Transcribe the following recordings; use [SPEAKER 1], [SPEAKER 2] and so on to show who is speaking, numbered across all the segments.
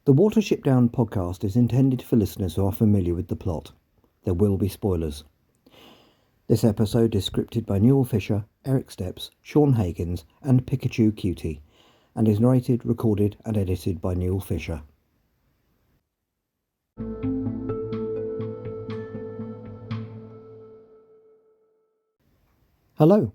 [SPEAKER 1] The Watership Down podcast is intended for listeners who are familiar with the plot. There will be spoilers. This episode is scripted by Newell Fisher, Eric Steps, Sean Higgins and Pikachu Cutie, and is narrated, recorded and edited by Newell Fisher. Hello,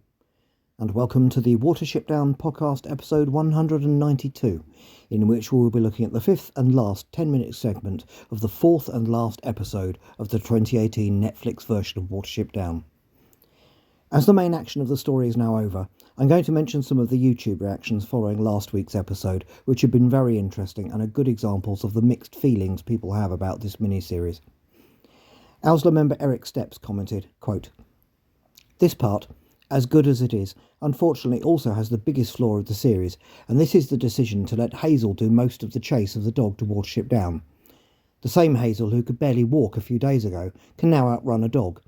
[SPEAKER 1] and welcome to the Watership Down podcast episode 192, in which we will be looking at the fifth and last 10-minute segment of the fourth and last episode of the 2018 Netflix version of Watership Down. As the main action of the story is now over, I'm going to mention some of the YouTube reactions following last week's episode, which have been very interesting and are good examples of the mixed feelings people have about this miniseries. Owsler member Eric Steps commented, quote, "This part, as good as it is, unfortunately also has the biggest flaw of the series, and this is the decision to let Hazel do most of the chase of the dog to Watership Down. The same Hazel who could barely walk a few days ago can now outrun a dog.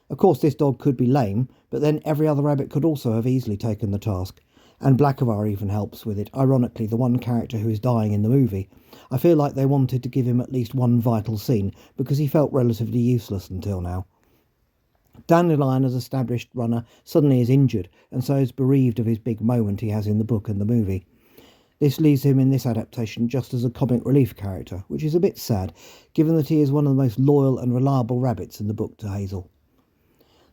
[SPEAKER 1] Of course this dog could be lame, but then every other rabbit could also have easily taken the task, and Blackavar even helps with it, ironically the one character who is dying in the movie. I feel like they wanted to give him at least one vital scene, because he felt relatively useless until now. Dandelion, as established runner, suddenly is injured and so is bereaved of his big moment he has in the book and the movie. This leaves him in this adaptation just as a comic relief character, which is a bit sad, given that he is one of the most loyal and reliable rabbits in the book to Hazel.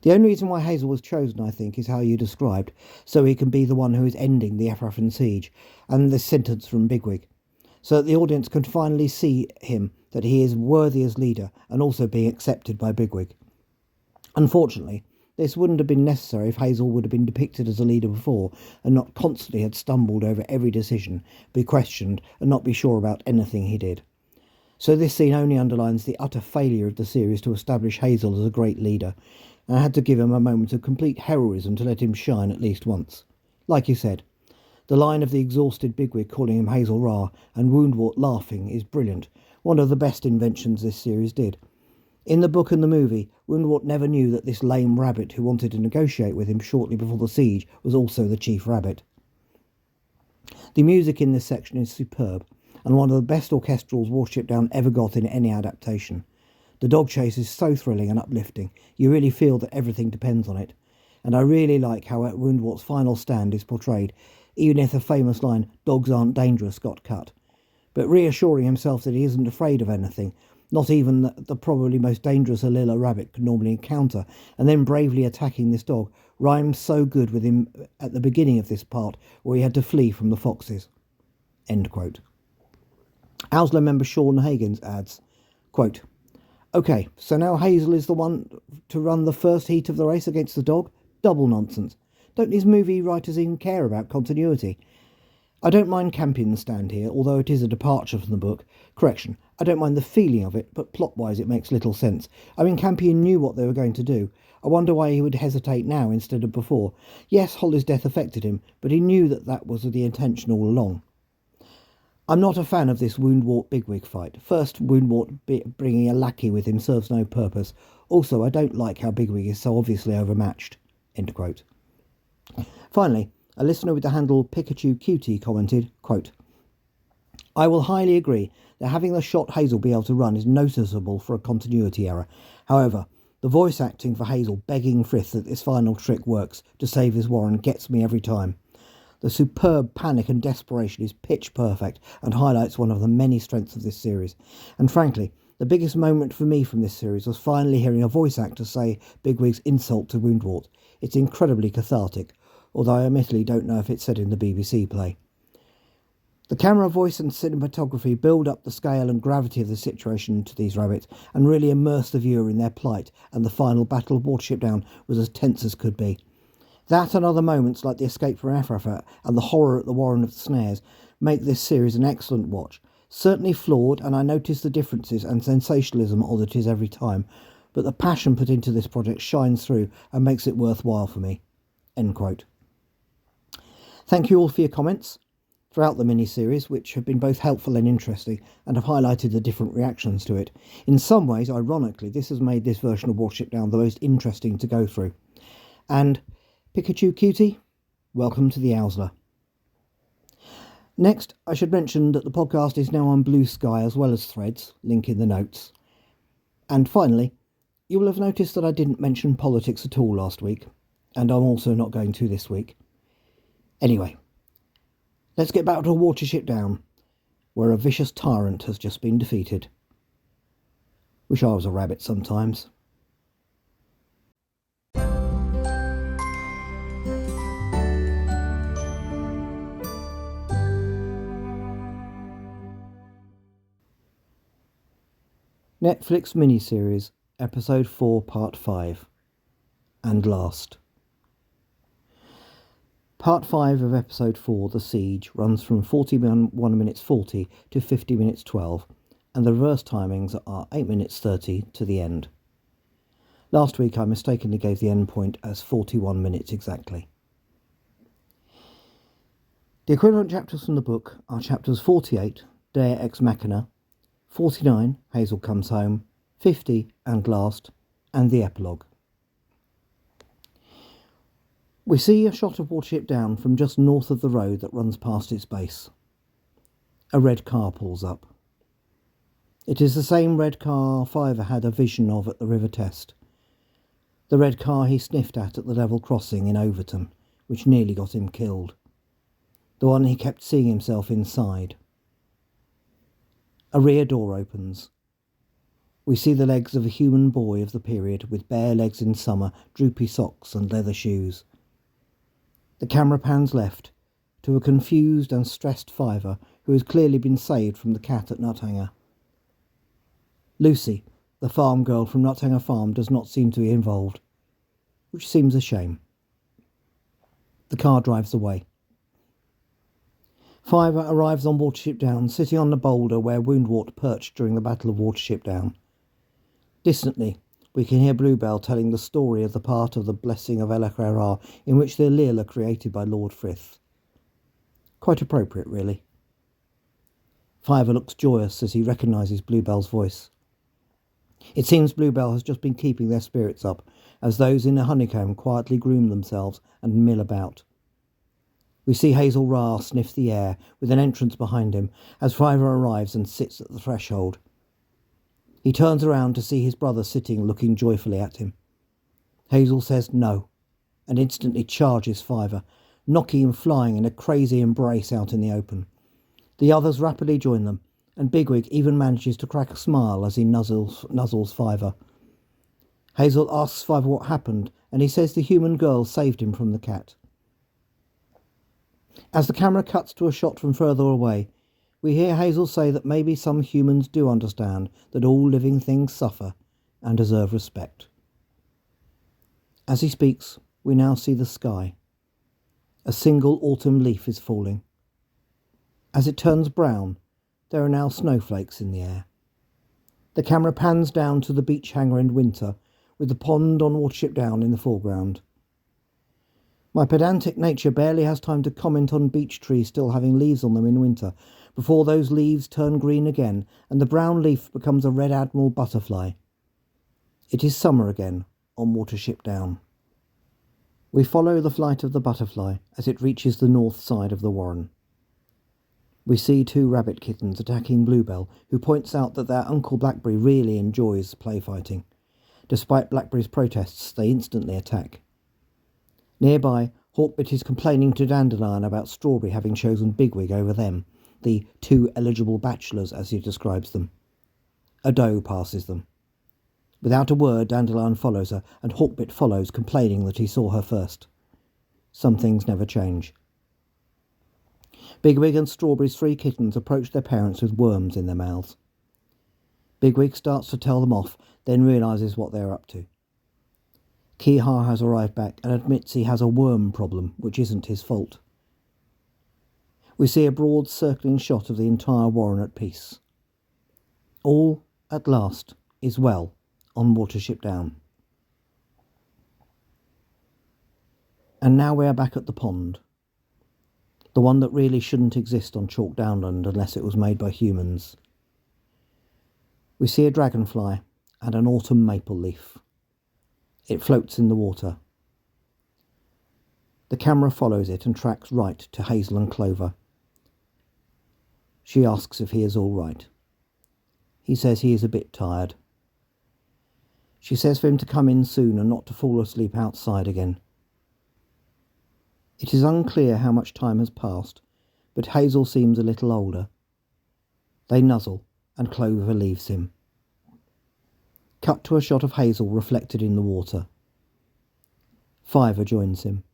[SPEAKER 1] The only reason why Hazel was chosen, I think, is how you described, so he can be the one who is ending the Efrafan siege, and this sentence from Bigwig, so that the audience can finally see him, that he is worthy as leader, and also being accepted by Bigwig. Unfortunately, this wouldn't have been necessary if Hazel would have been depicted as a leader before and not constantly had stumbled over every decision, be questioned and not be sure about anything he did. So this scene only underlines the utter failure of the series to establish Hazel as a great leader, and I had to give him a moment of complete heroism to let him shine at least once. Like you said, the line of the exhausted Bigwig calling him Hazel Ra and Woundwort laughing is brilliant, one of the best inventions this series did. In the book and the movie, Woundwort never knew that this lame rabbit who wanted to negotiate with him shortly before the siege was also the chief rabbit. The music in this section is superb, and one of the best orchestrals Watership Down ever got in any adaptation. The dog chase is so thrilling and uplifting, you really feel that everything depends on it, and I really like how Woundwort's final stand is portrayed, even if the famous line, "Dogs aren't dangerous," got cut. But reassuring himself that he isn't afraid of anything, not even the probably most dangerous Alila rabbit could normally encounter, and then bravely attacking this dog, rhymes so good with him at the beginning of this part, where he had to flee from the foxes. End quote. Owsler member Sean Higgins adds, quote, "Okay, so now Hazel is the one to run the first heat of the race against the dog? Double nonsense. Don't these movie writers even care about continuity? I don't mind Campion's stand here, although it is a departure from the book. Correction, I don't mind the feeling of it, but plot-wise it makes little sense. I mean, Campion knew what they were going to do. I wonder why he would hesitate now instead of before. Yes, Holly's death affected him, but he knew that was the intention all along. I'm not a fan of this Woundwort Bigwig fight. First, Woundwort bringing a lackey with him serves no purpose. Also, I don't like how Bigwig is so obviously overmatched." End quote. Finally, a listener with the handle Pikachu Cutie commented, quote, "I will highly agree that having the shot Hazel be able to run is noticeable for a continuity error. However, the voice acting for Hazel begging Frith that this final trick works to save his Warren gets me every time. The superb panic and desperation is pitch perfect and highlights one of the many strengths of this series. And frankly, the biggest moment for me from this series was finally hearing a voice actor say Bigwig's insult to Woundwort. It's incredibly cathartic, although I admittedly don't know if it's said in the BBC play. The camera, voice and cinematography build up the scale and gravity of the situation to these rabbits and really immerse the viewer in their plight, and the final battle of Watership Down was as tense as could be. That and other moments like the escape from Efrafat and the horror at the Warren of the Snares make this series an excellent watch. Certainly flawed, and I notice the differences and sensationalism all it is every time, but the passion put into this project shines through and makes it worthwhile for me." End quote. Thank you all for your comments throughout the mini-series, which have been both helpful and interesting, and have highlighted the different reactions to it. In some ways, ironically, this has made this version of Watership Down the most interesting to go through. And Pikachu Cutie, welcome to the Owsler. Next, I should mention that the podcast is now on Blue Sky as well as Threads, link in the notes. And finally, you will have noticed that I didn't mention politics at all last week, and I'm also not going to this week. Anyway, let's get back to Watership Down, where a vicious tyrant has just been defeated. Wish I was a rabbit sometimes. Netflix miniseries, Episode 4, Part 5, and last. Part 5 of Episode 4, The Siege, runs from 41 minutes 40 to 50 minutes 12, and the reverse timings are 8 minutes 30 to the end. Last week I mistakenly gave the end point as 41 minutes exactly. The equivalent chapters from the book are chapters 48, Dea Ex Machina, 49, Hazel Comes Home, 50, and last, and the epilogue. We see a shot of Watership Down from just north of the road that runs past its base. A red car pulls up. It is the same red car Fiver had a vision of at the River Test. The red car he sniffed at the level crossing in Overton, which nearly got him killed. The one he kept seeing himself inside. A rear door opens. We see the legs of a human boy of the period, with bare legs in summer, droopy socks and leather shoes. The camera pans left to a confused and stressed Fiver who has clearly been saved from the cat at Nuthanger. Lucy, the farm girl from Nuthanger Farm, does not seem to be involved, which seems a shame. The car drives away. Fiver arrives on Watership Down, sitting on the boulder where Woundwort perched during the Battle of Watership Down. Distantly, we can hear Bluebell telling the story of the part of the Blessing of Elachera in which the Leal are created by Lord Frith. Quite appropriate, really. Fiver looks joyous as he recognises Bluebell's voice. It seems Bluebell has just been keeping their spirits up, as those in a honeycomb quietly groom themselves and mill about. We see Hazel Ra sniff the air, with an entrance behind him, as Fiver arrives and sits at the threshold. He turns around to see his brother sitting, looking joyfully at him. Hazel says no, and instantly charges Fiver, knocking him flying in a crazy embrace out in the open. The others rapidly join them, and Bigwig even manages to crack a smile as he nuzzles Fiver. Hazel asks Fiver what happened, and he says the human girl saved him from the cat. As the camera cuts to a shot from further away, we hear Hazel say that maybe some humans do understand that all living things suffer and deserve respect. As he speaks, we now see the sky. A single autumn leaf is falling. As it turns brown, there are now snowflakes in the air. The camera pans down to the beach hangar in winter, with the pond on Watership Down in the foreground. My pedantic nature barely has time to comment on beech trees still having leaves on them in winter, before those leaves turn green again and the brown leaf becomes a red admiral butterfly. It is summer again on Watership Down. We follow the flight of the butterfly as it reaches the north side of the warren. We see 2 rabbit kittens attacking Bluebell, who points out that their Uncle Blackberry really enjoys play fighting. Despite Blackberry's protests, they instantly attack. Nearby, Hawkbit is complaining to Dandelion about Strawberry having chosen Bigwig over them, the 2 eligible bachelors as he describes them. A doe passes them. Without a word, Dandelion follows her, and Hawkbit follows, complaining that he saw her first. Some things never change. Bigwig and Strawberry's 3 kittens approach their parents with worms in their mouths. Bigwig starts to tell them off, then realises what they are up to. Keehar has arrived back and admits he has a worm problem, which isn't his fault. We see a broad circling shot of the entire warren at peace. All, at last, is well on Watership Down. And now we are back at the pond. The one that really shouldn't exist on Chalk Downland unless it was made by humans. We see a dragonfly and an autumn maple leaf. It floats in the water. The camera follows it and tracks right to Hazel and Clover. She asks if he is all right. He says he is a bit tired. She says for him to come in soon and not to fall asleep outside again. It is unclear how much time has passed, but Hazel seems a little older. They nuzzle, and Clover leaves him. Cut to a shot of Hazel reflected in the water. Fiver joins him.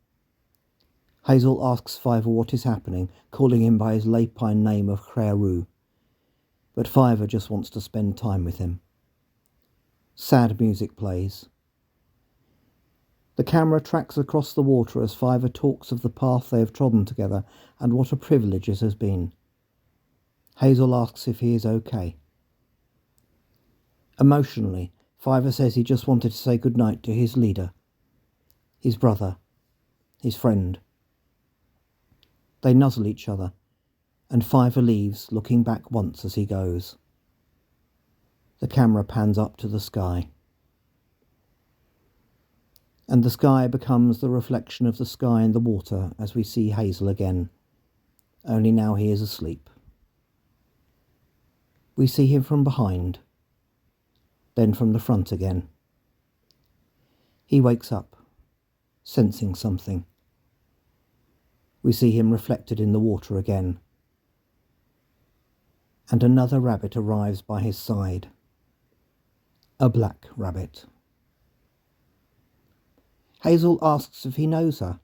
[SPEAKER 1] Hazel asks Fiver what is happening, calling him by his lapine name of Crearou. But Fiver just wants to spend time with him. Sad music plays. The camera tracks across the water as Fiver talks of the path they have trodden together and what a privilege it has been. Hazel asks if he is okay. Emotionally, Fiver says he just wanted to say goodnight to his leader, his brother, his friend. They nuzzle each other, and Fiver leaves, looking back once as he goes. The camera pans up to the sky. And the sky becomes the reflection of the sky in the water as we see Hazel again, only now he is asleep. We see him from behind, then from the front again. He wakes up, sensing something. We see him reflected in the water again. And another rabbit arrives by his side. A black rabbit. Hazel asks if he knows her.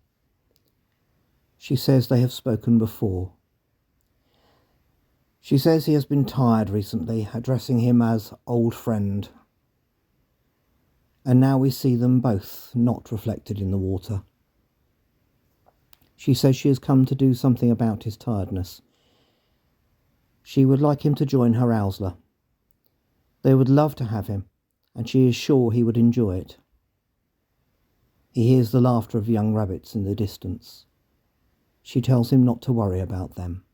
[SPEAKER 1] She says they have spoken before. She says he has been tired recently, addressing him as old friend. And now we see them both not reflected in the water. She says she has come to do something about his tiredness. She would like him to join her Owsla. They would love to have him, and she is sure he would enjoy it. He hears the laughter of young rabbits in the distance. She tells him not to worry about them.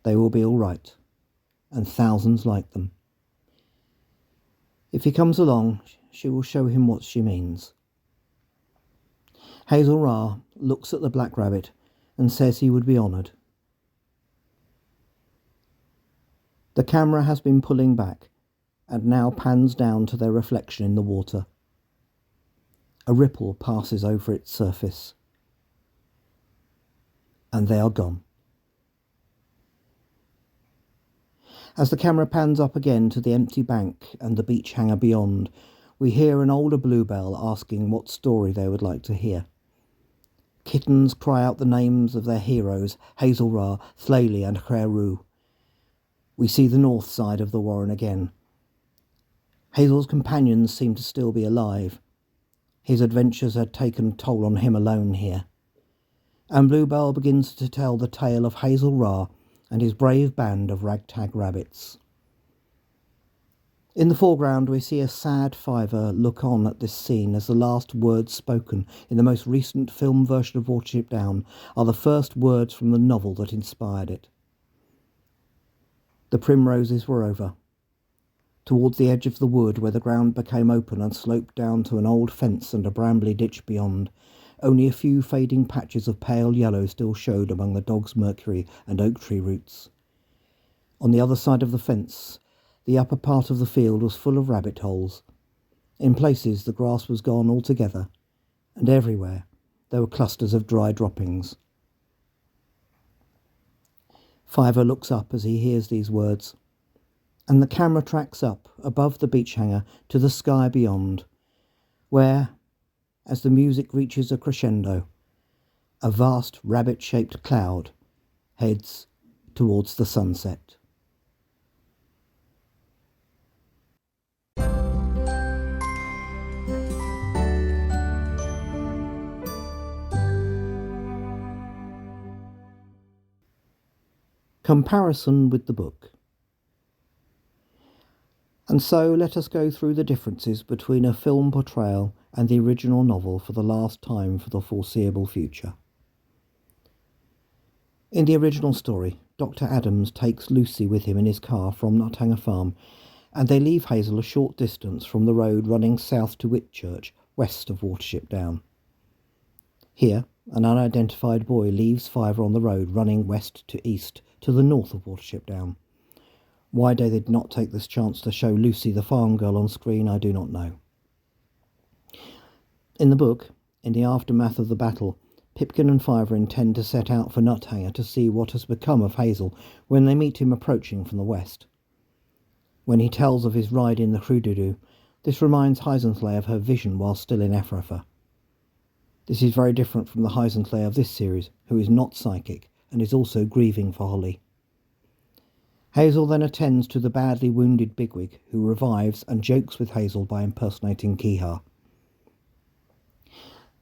[SPEAKER 1] They will be all right, and thousands like them. If he comes along, she will show him what she means. Hazel Ra looks at the black rabbit and says he would be honoured. The camera has been pulling back and now pans down to their reflection in the water. A ripple passes over its surface. And they are gone. As the camera pans up again to the empty bank and the beach hanger beyond, we hear an older bluebell asking what story they would like to hear. Kittens cry out the names of their heroes, Hazel Ra, Thlaeli and Crearou. We see the north side of the warren again. Hazel's companions seem to still be alive. His adventures had taken a toll on him alone here. And Bluebell begins to tell the tale of Hazel Ra and his brave band of ragtag rabbits. In the foreground we see a sad Fiver look on at this scene as the last words spoken in the most recent film version of Watership Down are the first words from the novel that inspired it. The primroses were over. Towards the edge of the wood where the ground became open and sloped down to an old fence and a brambly ditch beyond, only a few fading patches of pale yellow still showed among the dog's mercury and oak tree roots. On the other side of the fence, the upper part of the field was full of rabbit holes. In places the grass was gone altogether, and everywhere there were clusters of dry droppings. Fiver looks up as he hears these words, and the camera tracks up above the beach hanger to the sky beyond, where, as the music reaches a crescendo, a vast rabbit-shaped cloud heads towards the sunset. Comparison with the book. And so let us go through the differences between a film portrayal and the original novel for the last time for the foreseeable future. In the original story, Dr. Adams takes Lucy with him in his car from Nothanger Farm, and they leave Hazel a short distance from the road running south to Whitchurch, west of Watership Down. Here, an unidentified boy leaves Fiver on the road running west to east to the north of Watership Down. Why they did not take this chance to show Lucy the farm girl on screen, I do not know. In the book, in the aftermath of the battle, Pipkin and Fiver intend to set out for Nuthanger to see what has become of Hazel when they meet him approaching from the west. When he tells of his ride in the Crududu, this reminds Heisensley of her vision while still in Ephrafa. This is very different from the Heisensley of this series, who is not psychic and is also grieving for Holly. Hazel then attends to the badly wounded bigwig, who revives and jokes with Hazel by impersonating Kihar.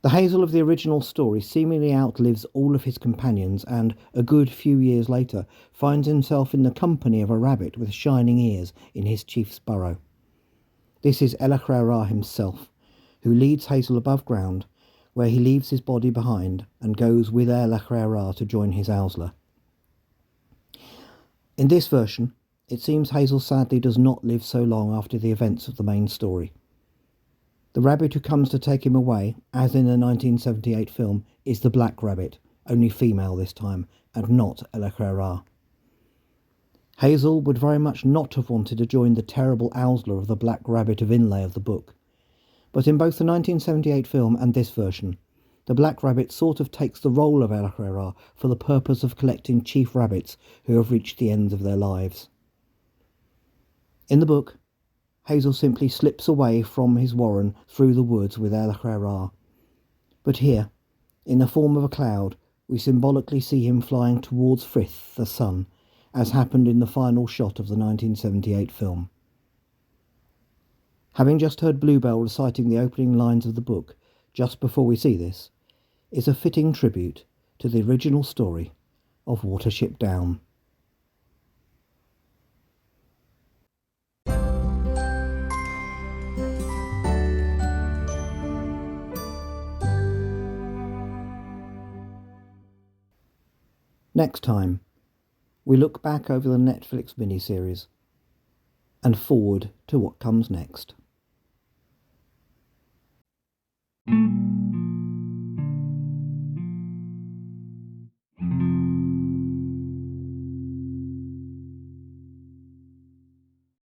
[SPEAKER 1] The Hazel of the original story seemingly outlives all of his companions and, a good few years later, finds himself in the company of a rabbit with shining ears in his chief's burrow. This is Elachra himself, who leads Hazel above ground, where he leaves his body behind and goes with Elachra to join his Owsla. In this version, it seems Hazel sadly does not live so long after the events of the main story. The rabbit who comes to take him away, as in the 1978 film, is the Black Rabbit, only female this time, and not Elachra. Hazel would very much not have wanted to join the terrible Owsla of the Black Rabbit of Inlay of the book. But in both the 1978 film and this version, the Black Rabbit sort of takes the role of Elachra for the purpose of collecting chief rabbits who have reached the ends of their lives. In the book, Hazel simply slips away from his warren through the woods with Elachra. But here, in the form of a cloud, we symbolically see him flying towards Frith, the sun, as happened in the final shot of the 1978 film. Having just heard Bluebell reciting the opening lines of the book just before we see this, is a fitting tribute to the original story of Watership Down. Next time, we look back over the Netflix miniseries and forward to what comes next.